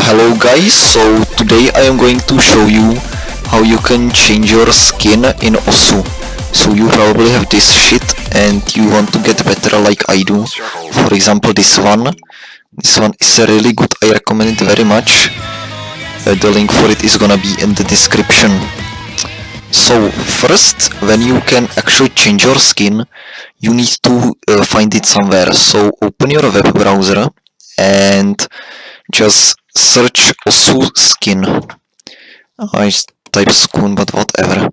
Hello guys, so today I am going to show you how you can change your skin in Osu. So you probably have this shit and you want to get better like I do. For example this one. This one is really good, I recommend it very much. The link for it is gonna be in the description. So first, when you can actually change your skin, you need to find it somewhere. So open your web browser and just search Osu skin. I type Skun, but whatever.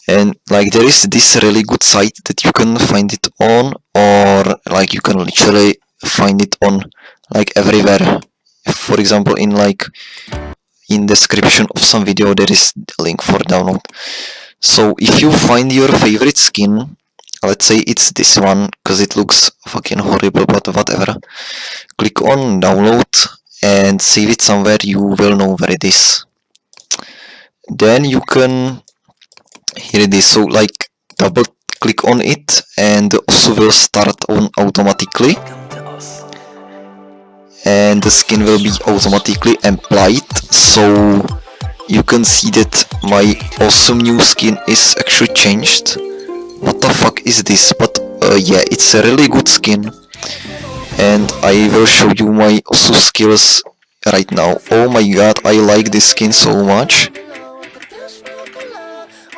And like there is this really good site that you can find it on, or like you can literally find it on like everywhere. For example, in description of some video there is a link for download. So if you find your favorite skin, let's say it's this one because it looks fucking horrible, but whatever, click on download and save it somewhere. You will know where it is. Then you can, here it is. So like double click on it and also will start on automatically, and the skin will be automatically applied. So you can see that my awesome new skin is actually changed. What the fuck is this? But yeah, it's a really good skin, and I will show you my Osu skills right now. Oh my god, I like this skin so much.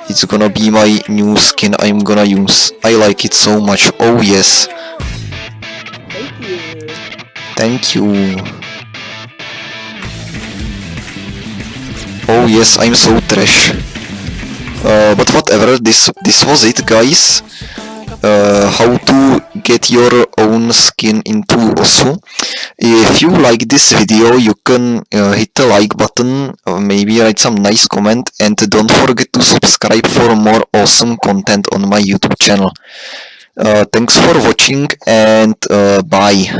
It's gonna be my new skin I'm gonna use. I like it so much. Oh yes. Thank you. Oh yes, I'm so trash. But whatever, this was it, guys. How to get your own skin into Osu. If you like this video, you can hit the like button, maybe write some nice comment, and don't forget to subscribe for more awesome content on my YouTube channel. Thanks for watching, and bye.